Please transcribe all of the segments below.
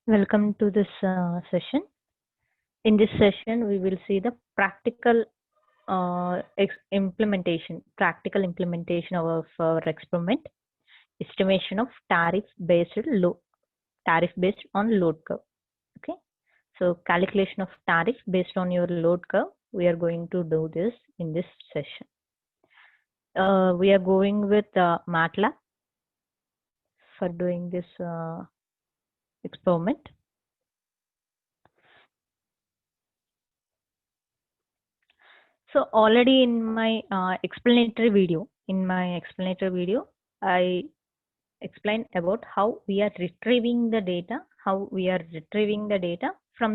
Welcome to this session. In this session, we will see the practical practical implementation of our experiment, estimation of tariff based on load curve. Okay, so calculation of tariff based on your load curve. We are going to do this in this session. We are going with MATLAB for doing this experiment. So already in my explanatory video, I explained about how we are retrieving the data, from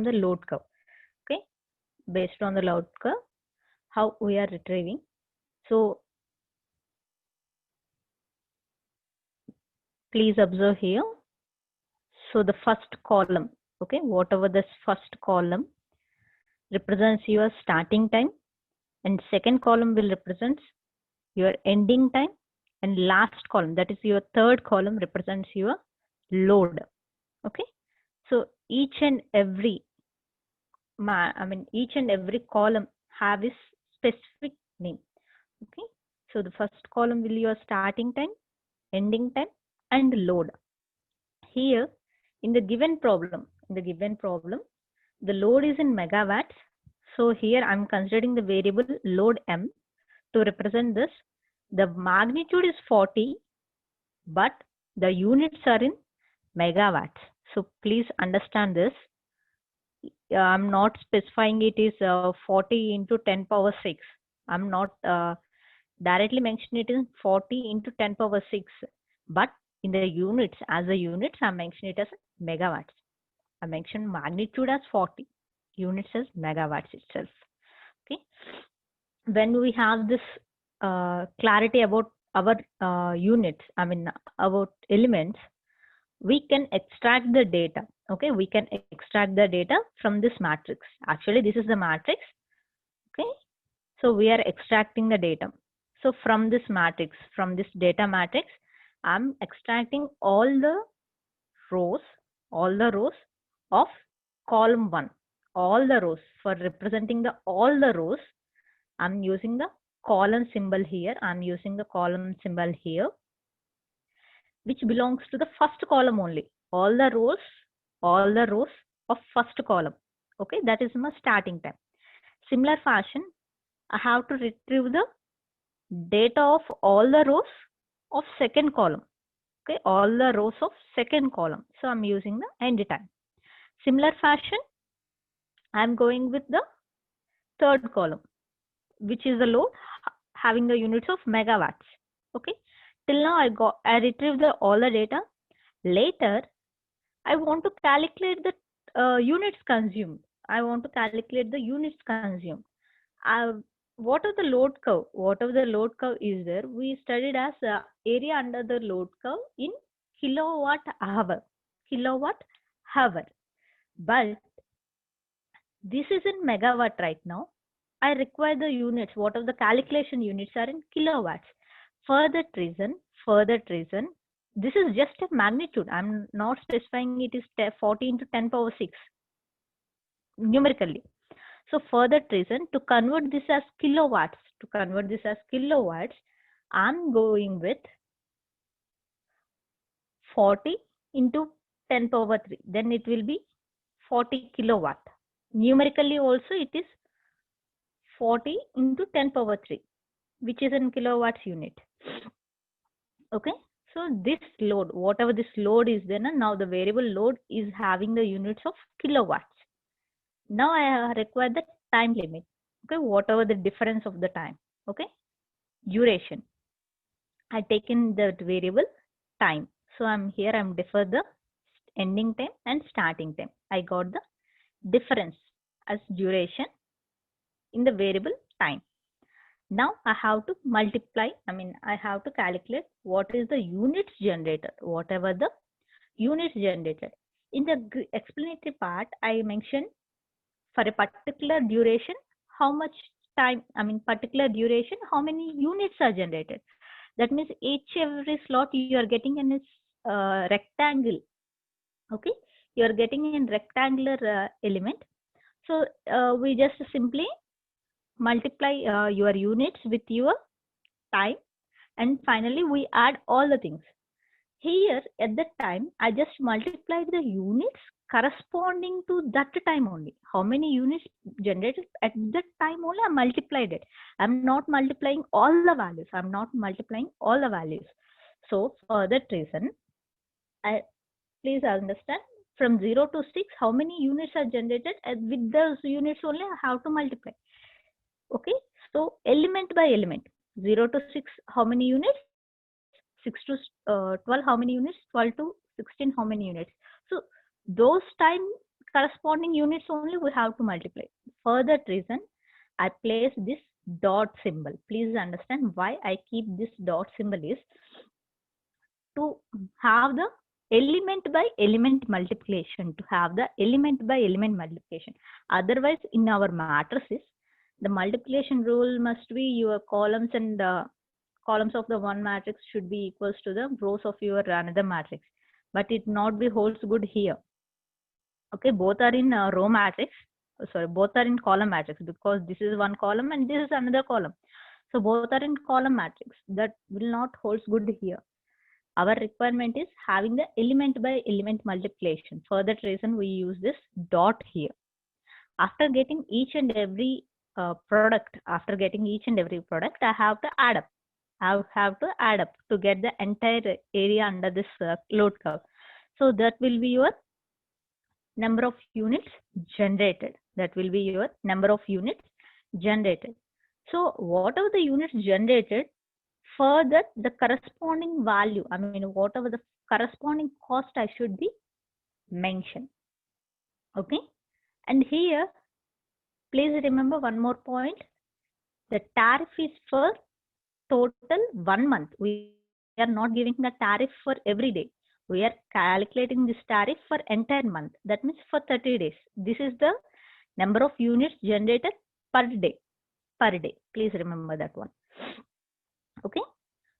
the load curve. Okay, based on the load curve, how we are retrieving. So please observe here. So the first column, okay, whatever this first column represents your starting time, and second column will represent your ending time, and last column, that is your third column, represents your load. Okay, so each and every column have its specific name. Okay, so the first column will be your starting time, ending time, and load. Here in the given problem, the load is in megawatts. So here I'm considering the variable load M to represent this. The magnitude is 40, but the units are in megawatts. So please understand this. I'm not specifying it is 40 into 10 power 6. I'm not directly mentioning it in 40 into 10 power 6. But in the units, as a units, I'm mentioning it as megawatts. I mentioned magnitude as 40, units as megawatts itself. Okay. When we have this clarity about our units, about elements, we can extract the data. Okay, we can extract the data from this matrix. Actually, this is the matrix. Okay, so we are extracting the data. So from this matrix, from this data matrix, I'm extracting all the rows of column 1. All the rows. For representing all the rows, I'm using the column symbol here. Which belongs to the first column only. All the rows of first column. Okay, that is my starting time. Similar fashion, I have to retrieve the data of all the rows of second column. Okay, all the rows of second column. So I'm using the end time. Similar fashion, I'm going with the third column, which is the load having the units of megawatts. Okay, till now I retrieved all the data. Later, I want to calculate the units consumed. Whatever the load curve is there, we studied as area under the load curve in kilowatt hour. But this is in megawatt right now. I require the units. What of the calculation units are in kilowatts. For that reason, this is just a magnitude. I'm not specifying it is 40 into 10 power 6 numerically. So for that reason, to convert this as kilowatts, I'm going with 40 into 10 power 3. Then it will be 40 kilowatt. Numerically also it is 40 into 10 power 3, which is in kilowatts unit. Okay. So this load, whatever this load is then, now the variable load is having the units of kilowatts. Now I require the time limit. Okay, whatever the difference of the time. Okay, duration. I taken the variable time. So I'm defer the ending time and starting time. I got the difference as duration in the variable time. Now I have to multiply, I have to calculate what is the units generated, whatever the units generated. In the explanatory part, I mentioned for a particular duration, how much time, particular duration, how many units are generated. That means every slot you are getting in a rectangle. Okay, you are getting in rectangular element. So we just simply multiply your units with your time, and finally we add all the things. Here at that time, I just multiplied the units corresponding to that time only. How many units generated at that time only, I multiplied it. I'm not multiplying all the values. I'm not multiplying all the values. So for that reason, please understand, from 0 to 6, how many units are generated, and with those units only I have to multiply. Okay, so element by element, 0 to 6, how many units? 6 to 12, how many units? 12 to 16, how many units? So those time corresponding units only we have to multiply. For that reason, I place this dot symbol. Please understand why I keep this dot symbol is to have the element by element multiplication, to have the element by element multiplication. Otherwise, in our matrices, the multiplication rule must be your columns and columns of the one matrix should be equals to the rows of your another matrix, but it not be holds good here. Okay, both are in row matrix, sorry, both are in column matrix, because this is one column and this is another column. So both are in column matrix. That will not holds good here. Our requirement is having the element by element multiplication. For that reason, we use this dot here. After getting each and every product, I have to add up. I have to add up to get the entire area under this load curve. So that will be your number of units generated. That will be your number of units generated. So whatever the units generated, for that the corresponding value, I mean whatever the corresponding cost I should be mentioned. Okay, and here please remember one more point. The tariff is for total 1 month. We are not giving the tariff for every day. We are calculating this tariff for entire month. That means for 30 days. This is the number of units generated per day. Please remember that one. Okay.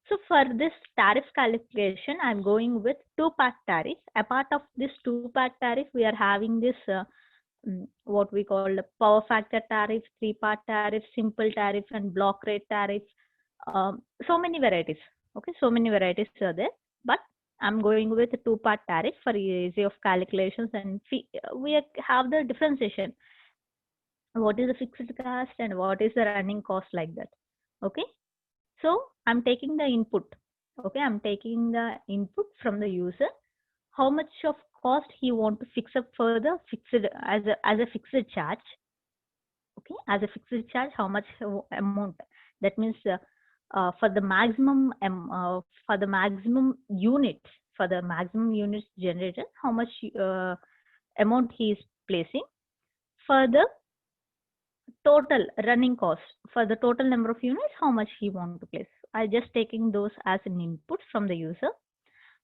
So for this tariff calculation, I'm going with 2-part tariff. A part of this 2-part tariff, we are having this what we call the power factor tariff, 3-part tariff, simple tariff, and block rate tariff. So many varieties. Okay, so many varieties are there, but I'm going with a 2-part tariff for ease of calculations, and we have the differentiation. What is the fixed cost and what is the running cost, like that. Okay, so I'm taking the input. Okay, I'm taking the input from the user. How much of cost he want to fix up for the fixed as a fixed charge. Okay, as a fixed charge, how much amount? That means for the maximum units generated, how much amount he is placing. For the total running cost, for the total number of units, how much he want to place. I just taking those as an input from the user,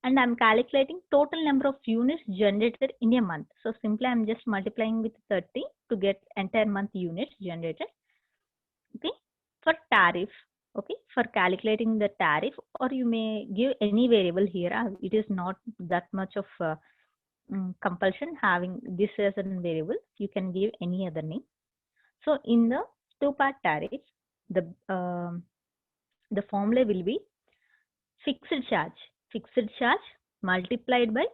and I'm calculating total number of units generated in a month. So simply I'm just multiplying with 30 to get entire month units generated. Okay, for tariff. Okay, for calculating the tariff, or you may give any variable here. It is not that much of compulsion having this as a variable. You can give any other name. So in the 2-part tariff, the formula will be fixed charge multiplied by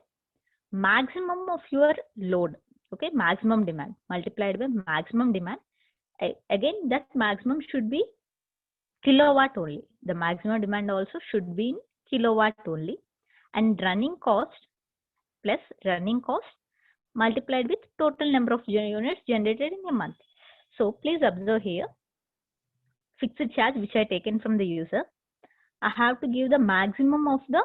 maximum of your load. Okay, maximum demand multiplied by maximum demand. Again, that maximum should be kilowatt only. The maximum demand also should be in kilowatt only, and running cost plus running cost multiplied with total number of units generated in a month. So please observe here, fixed charge which I taken from the user, I have to give the maximum of the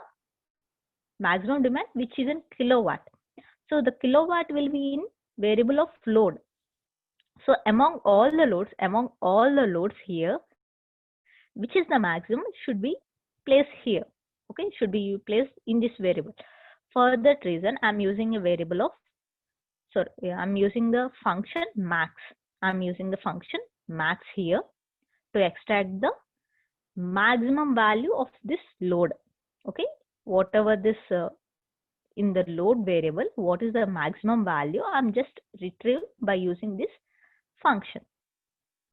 maximum demand, which is in kilowatt. So the kilowatt will be in variable of load. So among all the loads here, which is the maximum, should be placed here. Okay, should be placed in this variable. For that reason, I'm using a variable of, I'm using the function max. I'm using the function max here to extract the maximum value of this load. Okay, whatever this in the load variable, what is the maximum value, I'm just retrieve by using this function.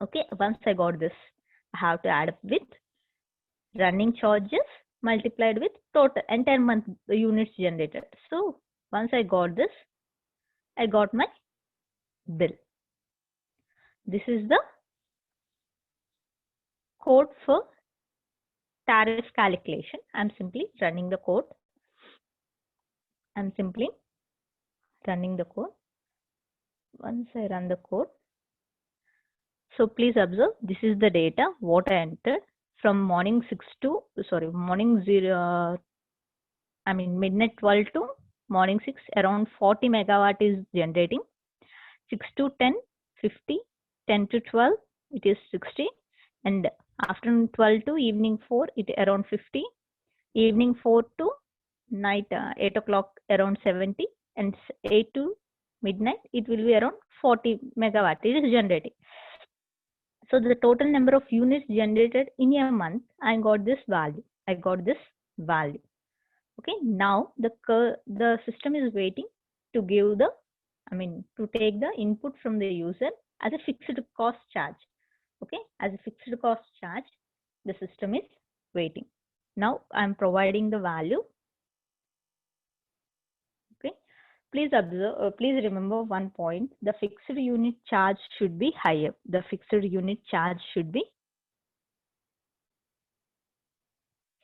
Okay, once I got this, I have to add up with running charges multiplied with total entire month units generated. So once I got this, I got my bill. This is the code for tariff calculation. I'm simply running the code. I'm simply running the code. Once I run the code, so please observe, this is the data what I entered from morning 6 to morning 0. I mean midnight 12 to morning 6, around 40 megawatt is generating. 6 to 10, 50, 10 to 12, it is 60, and afternoon 12 to evening 4, it around 50, evening 4 to night 8 o'clock around 70, and 8 to midnight, it will be around 40 megawatt, it is generating. So the total number of units generated in a month, I got this value. Okay, now the system is waiting to give the, to take the input from the user as a fixed cost charge. Okay, as a fixed cost charge, the system is waiting. Now I'm providing the value. Okay, please observe, please remember one point, the fixed unit charge should be higher. The fixed unit charge should be,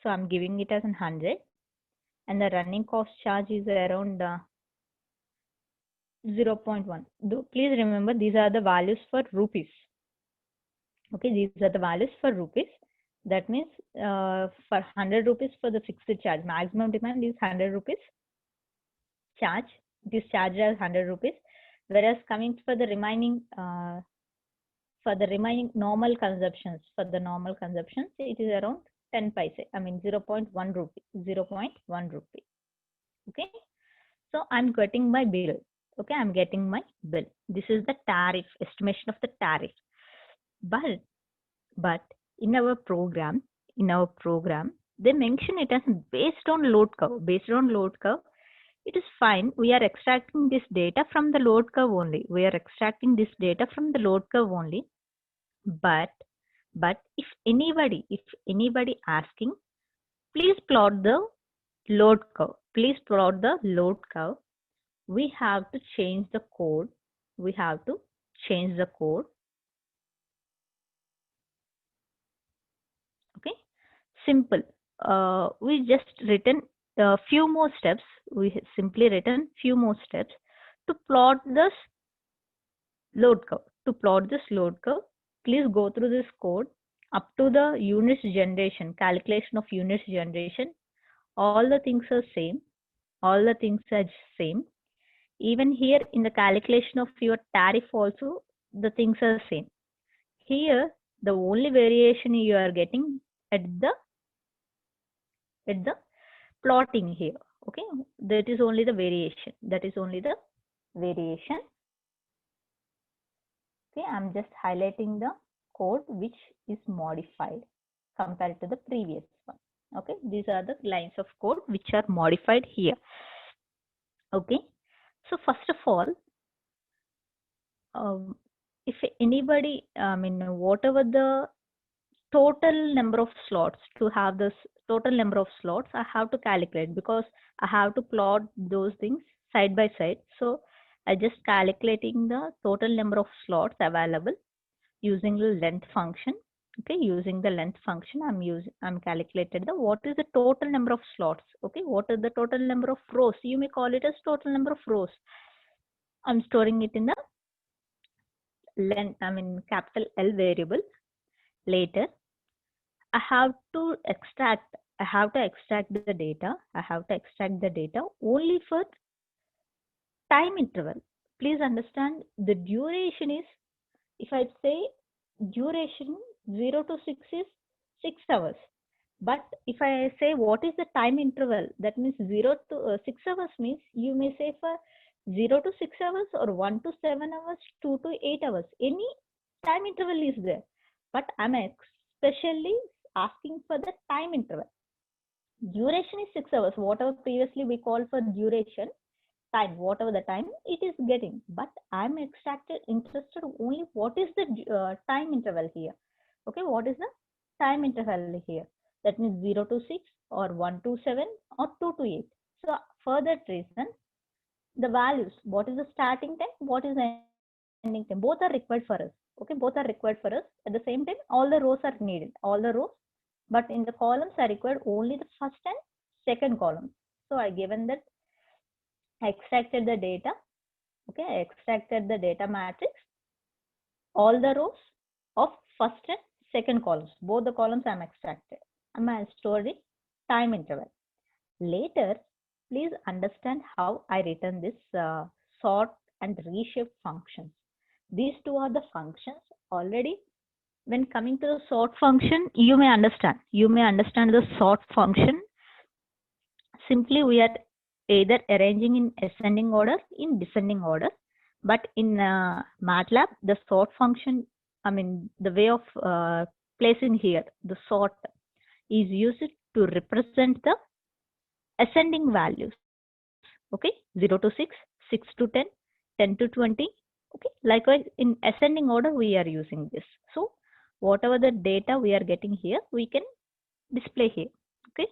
so I'm giving it as 100, and the running cost charge is around 0.1. Please remember, these are the values for rupees. Okay, these are the values for rupees. That means for 100 rupees for the fixed charge, maximum demand is 100 rupees charge. It is charged as 100 rupees. Whereas coming for the remaining normal consumptions, it is around 10 paise. 0.1 rupee. 0.1 rupee. Okay. So I'm getting my bill. Okay, I'm getting my bill. This is the tariff, estimation of the tariff. But in our program, they mention it as based on load curve. Based on load curve, it is fine. We are extracting this data from the load curve only. But if anybody asking, please plot the load curve. We have to change the code. Okay, simple. We just written a few more steps. We simply written few more steps to plot this load curve. Please go through this code up to the units generation, calculation of units generation. All the things are same. Even here in the calculation of your tariff also, the things are same. Here, the only variation you are getting at the plotting here. Okay, that is only the variation. Okay, I'm just highlighting the code which is modified compared to the previous one. Okay, these are the lines of code which are modified here. Okay, so first of all, if anybody, whatever the total number of slots, to have this total number of slots, I have to calculate, because I have to plot those things side by side. So I just calculating the total number of slots available using the length function. Okay, using the length function, I'm calculated the what is the total number of slots. Okay, what is the total number of rows? You may call it as total number of rows. I'm storing it in the length, capital L variable. Later, I have to extract the data only for time interval. Please understand, the duration is, if I say duration 0 to 6 is 6 hours. But if I say what is the time interval, that means 0 to 6 hours means you may say for 0 to 6 hours or 1 to 7 hours, 2 to 8 hours. Any time interval is there. But I'm especially asking for the time interval. Duration is 6 hours. Whatever previously we called for duration, time, whatever the time it is getting. But I'm interested only what is the time interval here. Okay, what is the time interval here? That means 0 to 6 or 1 to 7 or 2 to 8. So for that reason, the values, what is the starting time, what is the ending time, both are required for us. Okay, both are required for us. At the same time, all the rows are needed, all the rows, but in the columns are required only the first and second column. So I given that I extracted the data. Okay, I extracted the data matrix, all the rows of first and second columns, both the columns I'm extracted. I'm stored in time interval. Later, please understand how I written this sort and reshape functions. These two are the functions already. When coming to the sort function, you may understand the sort function. Simply we are either arranging in ascending order, in descending order. But in MATLAB, the sort function, I mean, the way of placing here, the sort is used to represent the ascending values. Okay, 0 to 6, 6 to 10, 10 to 20. Okay, likewise in ascending order we are using this. So whatever the data we are getting here, we can display here. Okay,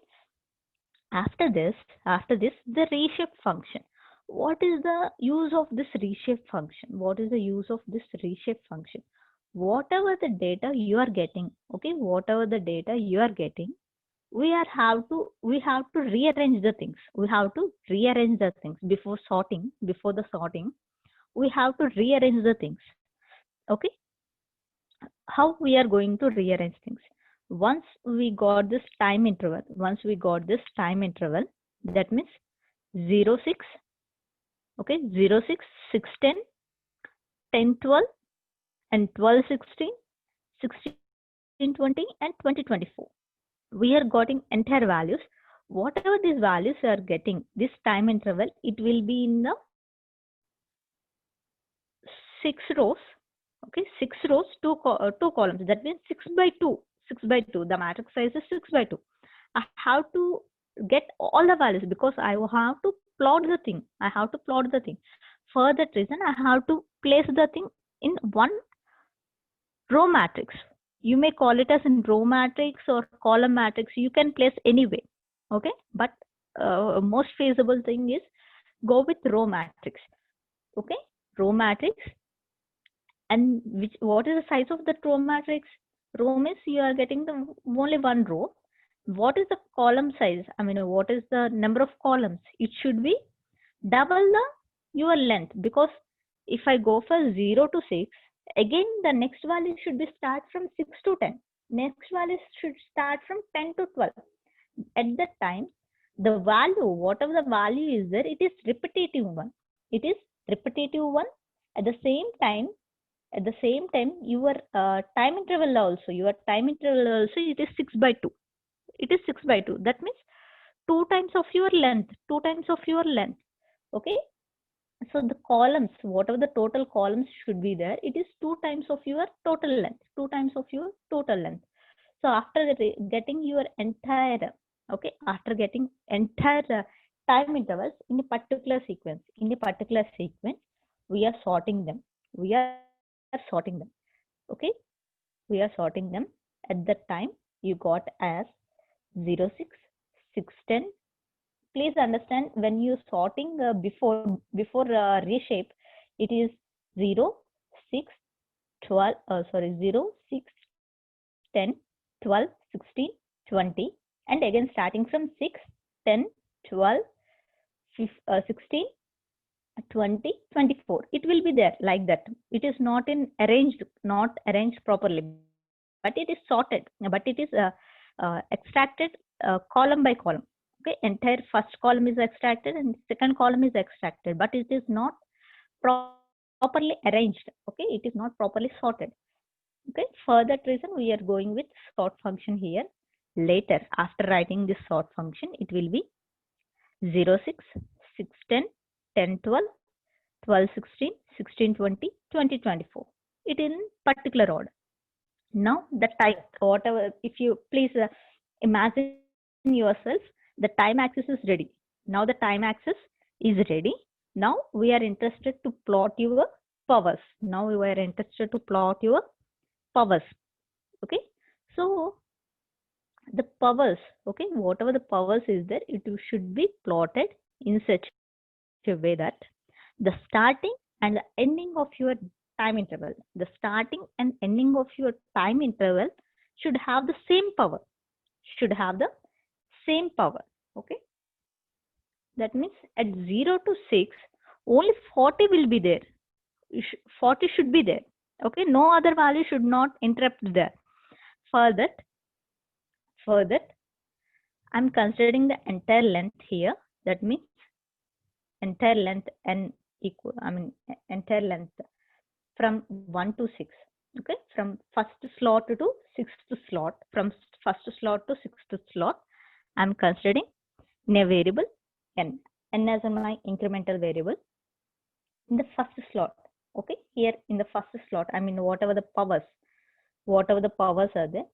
after this, the reshape function. What is the use of this reshape function? What is the use of this reshape function? Whatever the data you are getting, okay, whatever the data you are getting, we have to rearrange the things. We have to rearrange the things before sorting. Before the sorting, we have to rearrange the things. Okay, how we are going to rearrange things? Once we got this time interval, that means 0 6, okay, 0 6 6 10, 10 12, and 12 16, 16 20, and 20 24. We are getting entire values. Whatever these values are getting, this time interval, it will be in the 6 rows. Okay, 6 rows, two columns. That means 6 by 2. 6 by 2. The matrix size is 6 by 2. I have to get all the values because I have to plot the thing. For that reason, I have to place the thing in one row matrix. You may call it as in row matrix or column matrix. You can place anyway. Okay, but most feasible thing is go with row matrix. Okay, row matrix. And what is the size of the row matrix? Row means you are getting the only one row. What is the column size? I mean, what is the number of columns? It should be double your length, because if I go for 0 to 6, again the next value should be start from 6 to 10. Next value should start from 10 to 12. At that time, the value, whatever the value is there, it is repetitive one. It is repetitive one. At the same time, your time interval also, it is 6 by 2. It is 6 by 2. That means 2 times of your length. Okay. So the columns, whatever the total columns should be there, it is 2 times of your total length. So after getting your entire, okay, time intervals in a particular sequence, we are sorting them. Okay, we are sorting them. At that time, you got as 0 6 6 10. Please understand, when you sorting before reshape, it is 0 6 12 0 6 10 12 16 20, and again starting from 6 10 12 16 20 24. It will be there like that. It is not arranged properly, but it is sorted, but it is extracted column by column. Okay, entire first column is extracted and second column is extracted, but it is not properly arranged. Okay, it is not properly sorted. Okay, for that reason we are going with sort function here. Later, after writing this sort function, it will be 0 6 6 10 10 12 12 16 16 20 20 24. It in particular order. Now the type, whatever, if you please imagine yourself, the time axis is ready. Now the time axis is ready. Now we are interested to plot your powers. Now we are interested to plot your powers. Okay. So the powers, okay, whatever the powers is there, it should be plotted in such a way that the starting and the ending of your time interval, the starting and ending of your time interval should have the same power, should have the same power. Okay, that means at 0 to 6 only 40 will be there. 40 should be there. Okay, no other value should not interrupt there. For that I'm considering the entire length here. That means entire length and equal, entire length from 1 to 6. Okay, from first slot to sixth slot, from first slot to sixth slot, I'm considering in a variable n. N as my incremental variable in the first slot. Okay, here in the first slot, whatever the powers are there.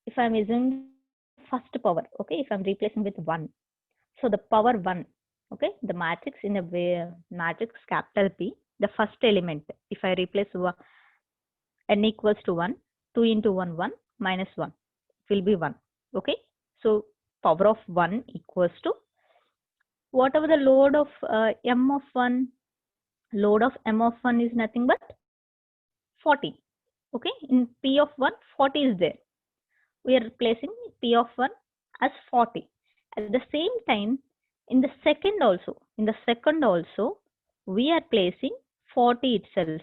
If I'm using first power, okay, if I'm replacing with 1, so the power 1, okay, the matrix in a way, matrix capital P, the first element, if I replace n equals to 1, 2 into 1, 1 minus 1, it will be 1. Okay, so power of 1 equals to whatever the load of m of 1, load of m of 1 is nothing but 40. Okay, in P of 1, 40 is there. We are placing P of 1 as 40. At the same time, in the second also, we are placing 40 itself.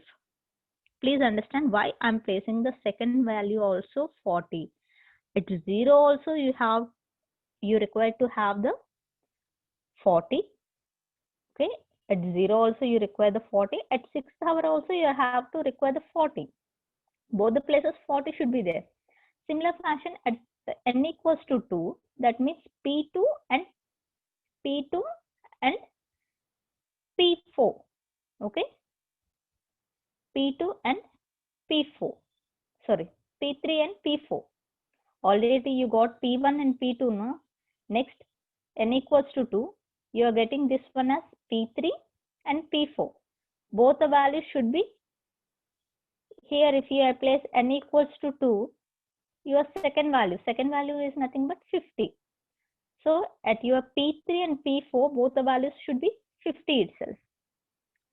Please understand why I'm placing the second value also 40. At 0 also you require to have the 40. Okay, at 0 also you require the 40. At 6th hour also you have to require the 40. Both the places 40 should be there. Similar fashion at n equals to 2, that means P2 and P4. Okay, P2 and P4. Sorry, P3 and P4. Already you got P1 and P2, no? Next, n equals to 2. You are getting this one as P3 and P4. Both the values should be here. If you place n equals to 2, your second value is nothing but 50. So at your P3 and P4, both the values should be 50 itself.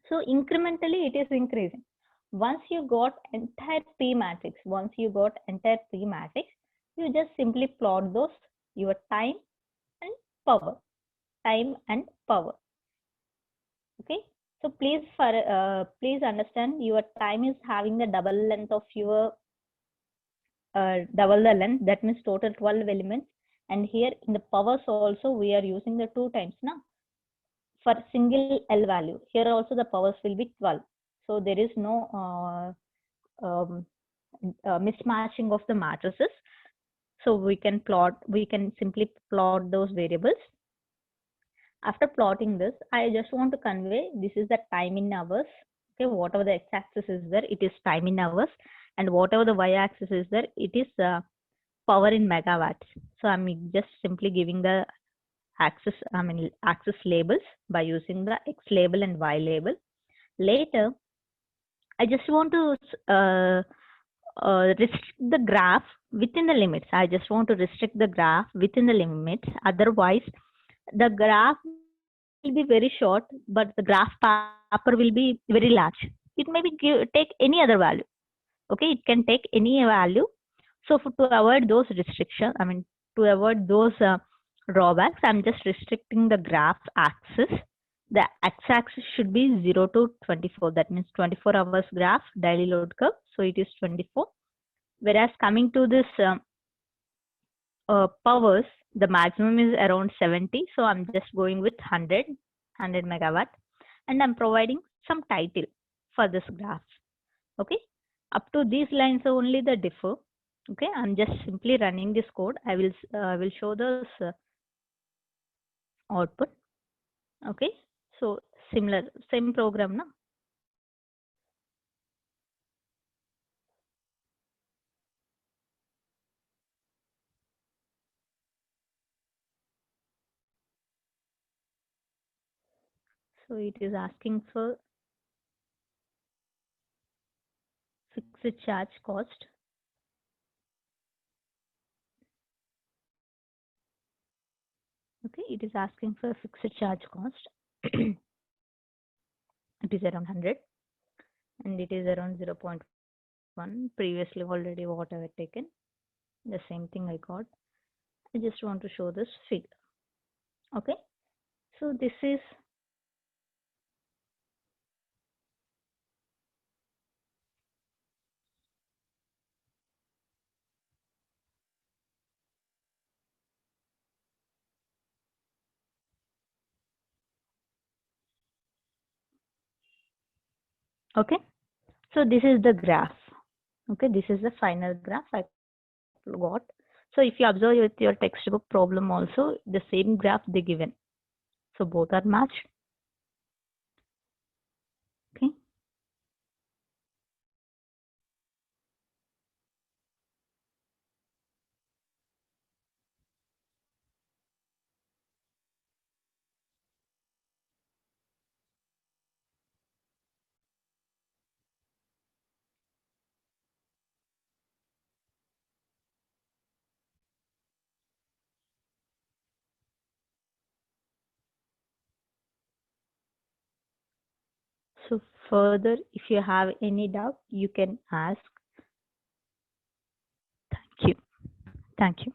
So incrementally it is increasing. Once you got entire P matrix, you just simply plot those, your time and power. Okay. So please understand, your time is having the double length of your double the length, that means total 12 elements. And here in the powers also we are using the 2 times now. For single L value, here also the powers will be 12. So there is no mismatching of the matrices. So we can simply plot those variables. After plotting this, I just want to convey this is the time in hours. Okay, whatever the x-axis is there, it is time in hours, and whatever the y-axis is there, it is power in megawatts. So I'm just simply giving the axis labels by using the x label and y label. Later, I just want to restrict the graph within the limits. I just want to restrict the graph within the limits. Otherwise, the graph will be very short, but the graph paper will be very large. It may be take any other value. Okay, it can take any value. So to avoid those restrictions, to avoid those drawbacks, I'm just restricting the graph axis. The x-axis should be 0 to 24. That means 24 hours graph, daily load curve. So it is 24. Whereas coming to this powers, the maximum is around 70. So I'm just going with 100 megawatt. And I'm providing some title for this graph. Okay. Up to these lines only the differ. Okay. I'm just simply running this code. I will show this output. Okay. So same program now. So it is asking for fixed charge cost. Okay, it is asking for fixed charge cost. It is around 100 and it is around 0.1. Previously already what I have taken, the same thing I got. I just want to show this figure. Okay, so this is okay. So this is the graph. Okay, this is the final graph I got. So if you observe with your textbook problem also, the same graph they given. So both are matched. Okay. So further, if you have any doubt, you can ask. Thank you. Thank you.